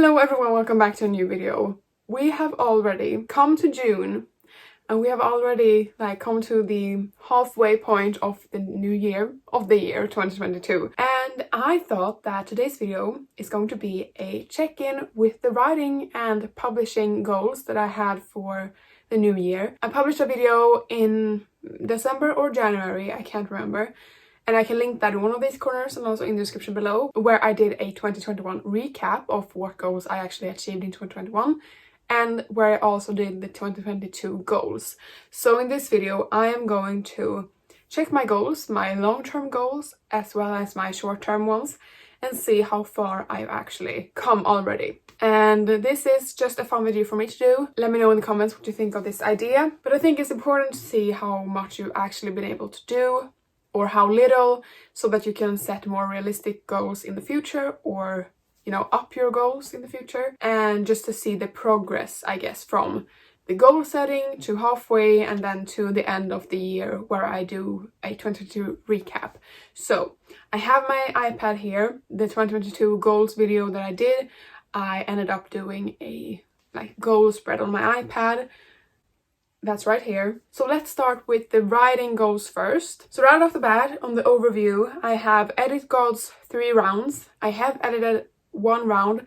Hello everyone, welcome back to a new video. We have already come to June and we have already come to the halfway point of the new year, of the year 2022. And I thought that today's video is going to be a check-in with the writing and publishing goals that I had for the new year. I published a video in December or January, I can't remember. And I can link that in one of these corners and also in the description below, where I did a 2021 recap of what goals I actually achieved in 2021 and where I also did the 2022 goals. So in this video, I am going to check my goals, my long-term goals, as well as my short-term ones, and see how far I've actually come already. And this is just a fun video for me to do. Let me know in the comments what you think of this idea. But I think it's important to see how much you've actually been able to do, or how little, so that you can set more realistic goals in the future, or up your goals in the future, and just to see the progress, I guess, from the goal setting to halfway and then to the end of the year where I do a 2022 recap. So I have my iPad here, the 2022 goals video that I did. I ended up doing a goal spread on my iPad. That's right here. So let's start with the writing goals first. So right off the bat, on the overview, I have edit goals 3 rounds. I have edited 1 round,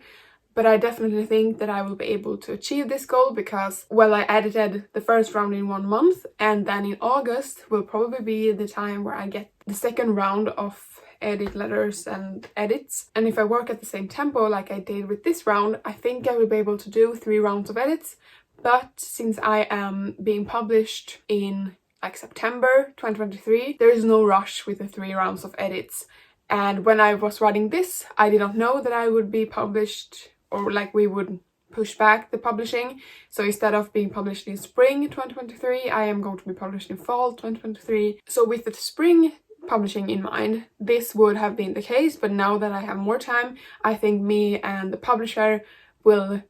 but I definitely think that I will be able to achieve this goal because, well, I edited the first round in 1 month, and then in August will probably be the time where I get the second round of edit letters and edits. And if I work at the same tempo like I did with this round, I think I will be able to do 3 rounds of edits. But since I am being published in September 2023, there is no rush with the 3 rounds of edits. And when I was writing this, I did not know that I would be published, or we would push back the publishing. So instead of being published in spring 2023, I am going to be published in fall 2023. So with the spring publishing in mind, this would have been the case. But now that I have more time, I think me and the publisher will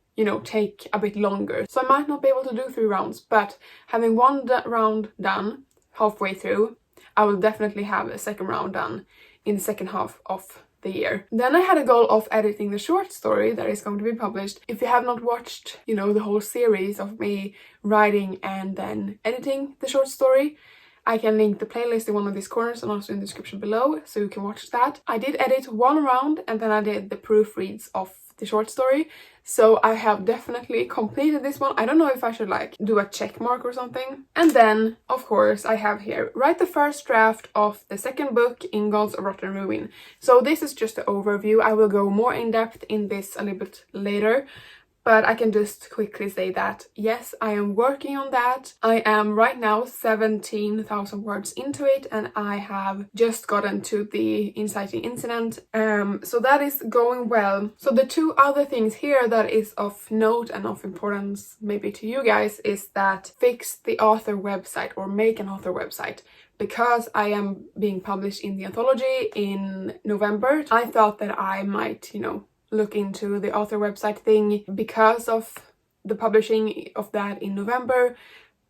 take a bit longer. So I might not be able to do 3 rounds, but having 1 round done halfway through, I will definitely have a second round done in the second half of the year. Then I had a goal of editing the short story that is going to be published. If you have not watched, the whole series of me writing and then editing the short story, I can link the playlist in one of these corners and also in the description below, so you can watch that. I did edit 1 round and then I did the proofreads of the short story. So I have definitely completed this one. I don't know if I should do a check mark or something. And then, of course, I have here, write the first draft of the second book in Gods of Rotten Ruin. So this is just the overview. I will go more in depth in this a little bit later. But I can just quickly say that, yes, I am working on that. I am right now 17,000 words into it, and I have just gotten to the inciting incident. So that is going well. So the 2 other things here that is of note and of importance maybe to you guys is that fix the author website, or make an author website. Because I am being published in the anthology in November, I thought that I might, look into the author website thing because of the publishing of that in November,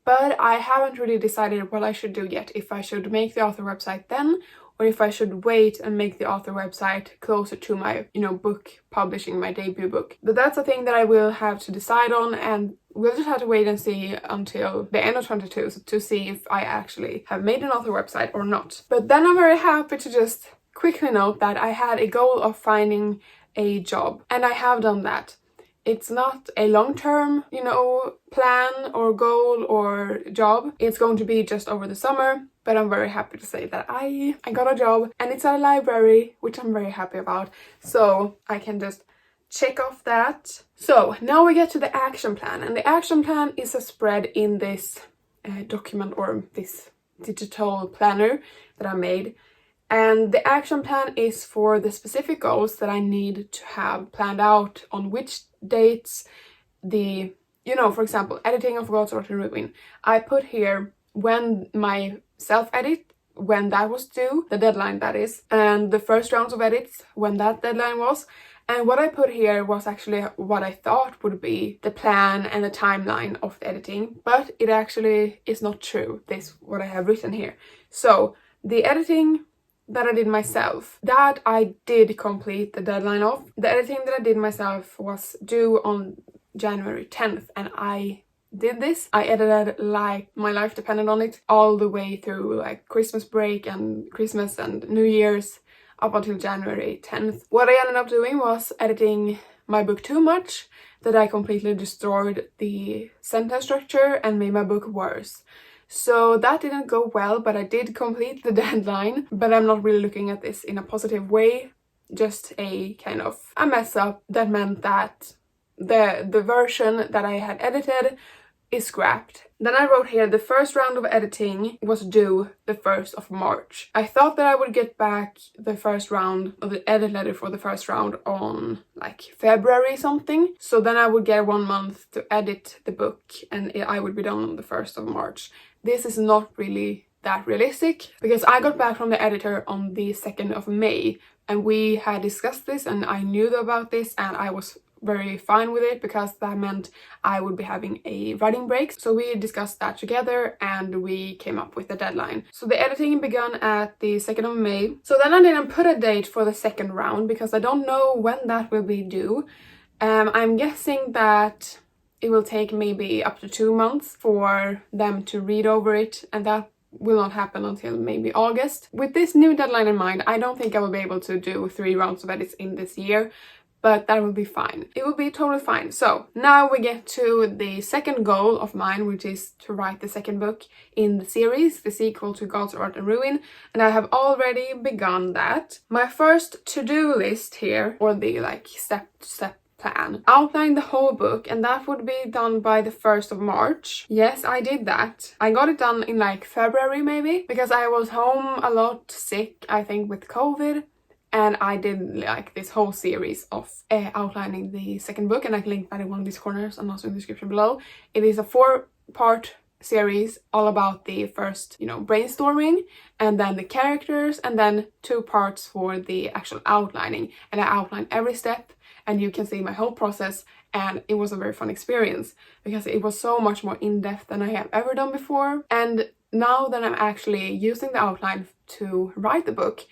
but I haven't really decided what I should do yet, if I should make the author website then, or if I should wait and make the author website closer to my, book publishing, my debut book. But that's a thing that I will have to decide on, and we'll just have to wait and see until the end of 2022 to see if I actually have made an author website or not. But then I'm very happy to just quickly note that I had a goal of finding a job, and I have done that. It's not a long-term, plan or goal or job. It's going to be just over the summer, but I'm very happy to say that I got a job, and it's a library, which I'm very happy about. So I can just check off that. So now we get to the action plan, and the action plan is a spread in this document, or this digital planner that I made. And the action plan is for the specific goals that I need to have planned out, on which dates for example, editing of Gods of Rotten Ruin. I put here when my self-edit, when that was due, the deadline that is, and the first rounds of edits, when that deadline was. And what I put here was actually what I thought would be the plan and the timeline of the editing, but it actually is not true, this what I have written here. So the editing that I did myself, that I did complete the deadline of. The editing that I did myself was due on January 10th, and I did this. I edited like my life depended on it all the way through like Christmas break and Christmas and New Year's up until January 10th. What I ended up doing was editing my book too much, that I completely destroyed the sentence structure and made my book worse. So that didn't go well, but I did complete the deadline. But I'm not really looking at this in a positive way, just a kind of a mess up that meant that the version that I had edited is scrapped. Then I wrote here, the first round of editing was due the 1st of March. I thought that I would get back the first round of the edit letter for the first round on like February something. So then I would get 1 month to edit the book and I would be done on the 1st of March. This is not really that realistic because I got back from the editor on the 2nd of May and we had discussed this and I knew about this and I was very fine with it because that meant I would be having a writing break. So we discussed that together and we came up with the deadline. So the editing began at the 2nd of May. So then I didn't put a date for the second round because I don't know when that will be due. I'm guessing that it will take maybe up to 2 months for them to read over it, and that will not happen until maybe August. With this new deadline in mind, I don't think I will be able to do 3 rounds of edits in this year, but that will be fine. It will be totally fine. So now we get to the second goal of mine, which is to write the second book in the series, the sequel to Gods, Art and Ruin, and I have already begun that. My first to-do list here, or the like step-to-step plan, outline the whole book, and that would be done by the 1st of March. Yes, I did that. I got it done in like February maybe, because I was home a lot sick, I think with COVID. And I did like this whole series of outlining the second book, and I can link that in one of these corners and also in the description below. It is a 4-part series all about the first, brainstorming, and then the characters, and then 2 parts for the actual outlining. And I outline every step, and you can see my whole process, and it was a very fun experience because it was so much more in-depth than I have ever done before. And now that I'm actually using the outline to write the book,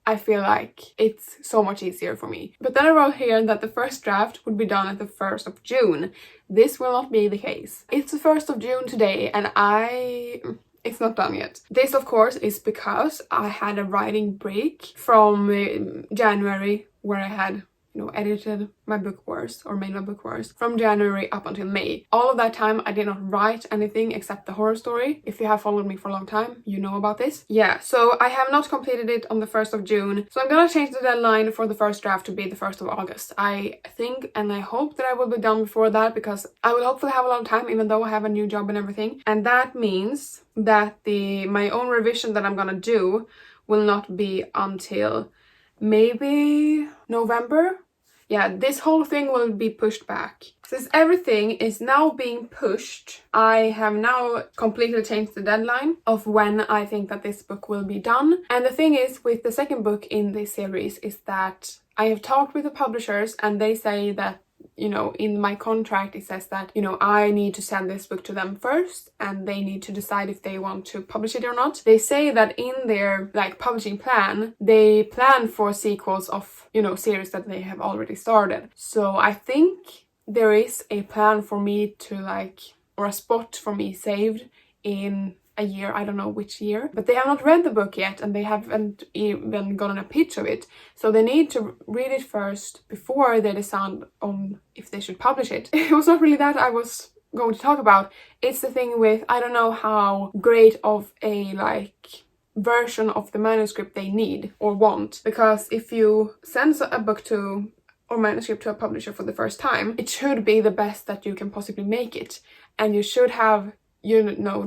I feel like it's so much easier for me. But then I wrote here that the first draft would be done at the 1st of June. This will not be the case. It's the 1st of June today and it's not done yet. This of course is because I had a writing break from January where I had edited my book worse or made my book worse from January up until May. All of that time I did not write anything except the horror story. If you have followed me for a long time, you know about this. Yeah, so I have not completed it on the 1st of June. So I'm gonna change the deadline for the first draft to be the 1st of August. I think and I hope that I will be done before that because I will hopefully have a lot of time even though I have a new job and everything. And that means that my own revision that I'm gonna do will not be until maybe November. Yeah, this whole thing will be pushed back. Since everything is now being pushed, I have now completely changed the deadline of when I think that this book will be done. And the thing is with the second book in this series is that I have talked with the publishers and they say that in my contract it says that I need to send this book to them first and they need to decide if they want to publish it or not. They say that in their publishing plan they plan for sequels of series that they have already started. So I think there is a plan for me to or a spot for me saved in a year, I don't know which year, but they have not read the book yet and they haven't even gotten a pitch of it, so they need to read it first before they decide on if they should publish it. It was not really that I was going to talk about. It's the thing with, I don't know how great of a version of the manuscript they need or want, because if you send a book to or manuscript to a publisher for the first time, it should be the best that you can possibly make it, and you should have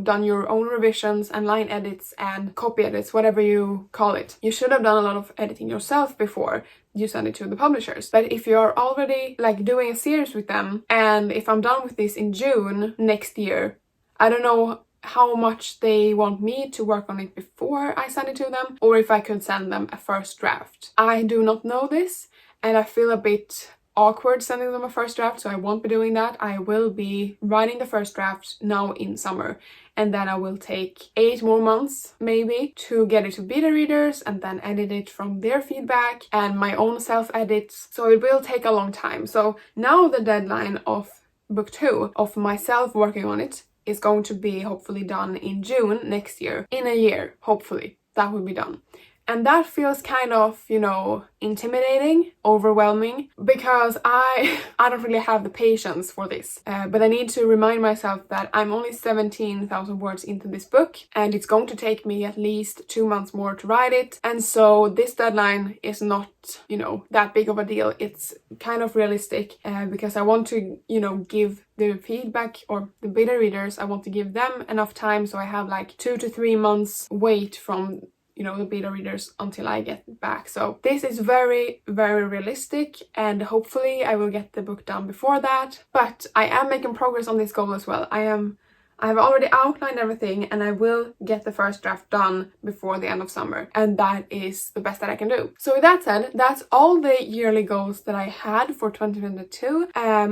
done your own revisions and line edits and copy edits, whatever you call it. You should have done a lot of editing yourself before you send it to the publishers. But if you're already doing a series with them, and if I'm done with this in June next year, I don't know how much they want me to work on it before I send it to them, or if I could send them a first draft. I do not know this, and I feel a bit awkward sending them a first draft, so I won't be doing that. I will be writing the first draft now in summer, and then I will take 8 more months maybe to get it to beta readers and then edit it from their feedback and my own self-edits. So it will take a long time. So now the deadline of book 2, of myself working on it, is going to be hopefully done in June next year. In a year, hopefully, that will be done. And that feels kind of, you know, intimidating, overwhelming, because I don't really have the patience for this. But I need to remind myself that I'm only 17,000 words into this book, and it's going to take me at least 2 months more to write it. And so this deadline is not, you know, that big of a deal. It's kind of realistic, because I want to, you know, give the feedback, or the beta readers, I want to give them enough time, so I have like 2 to 3 months wait from, you know, the beta readers until I get back. So this is very, very realistic, and hopefully I will get the book done before that. But I am making progress on this goal as well. I have already outlined everything, and I will get the first draft done before the end of summer, and that is the best that I can do. So with that said, that's all the yearly goals that I had for 2022,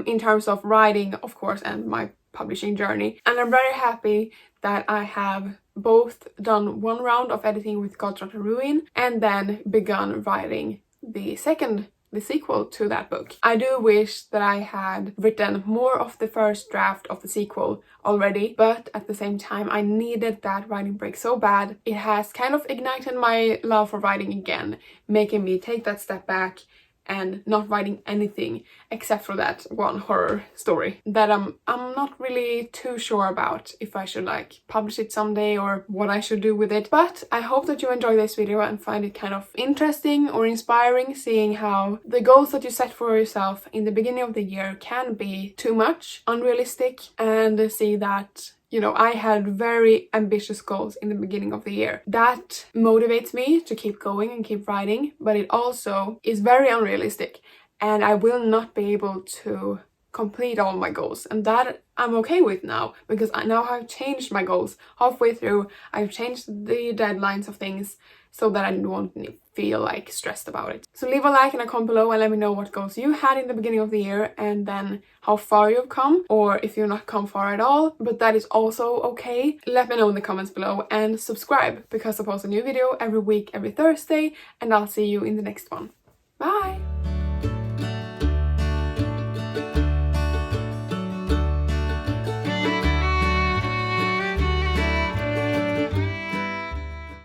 in terms of writing, of course, and my publishing journey. And I'm very happy that I have both done 1 round of editing with God's Not a Ruin and then begun writing the sequel to that book. I do wish that I had written more of the first draft of the sequel already, but at the same time I needed that writing break so bad. It has kind of ignited my love for writing again, making me take that step back and not writing anything except for that one horror story that I'm not really too sure about if I should like publish it someday or what I should do with it. But I hope that you enjoy this video and find it kind of interesting or inspiring, seeing how the goals that you set for yourself in the beginning of the year can be too much, unrealistic, and see that, you know, I had very ambitious goals in the beginning of the year. That motivates me to keep going and keep writing, but it also is very unrealistic, and I will not be able to complete all my goals, and that I'm okay with now, because I now have changed my goals halfway through. I've changed the deadlines of things so that I won't feel like stressed about it. So leave a like and a comment below and let me know what goals you had in the beginning of the year, and then how far you've come, or if you've not come far at all, but that is also okay. Let me know in the comments below, and subscribe, because I post a new video every week, every Thursday, and I'll see you in the next one. Bye!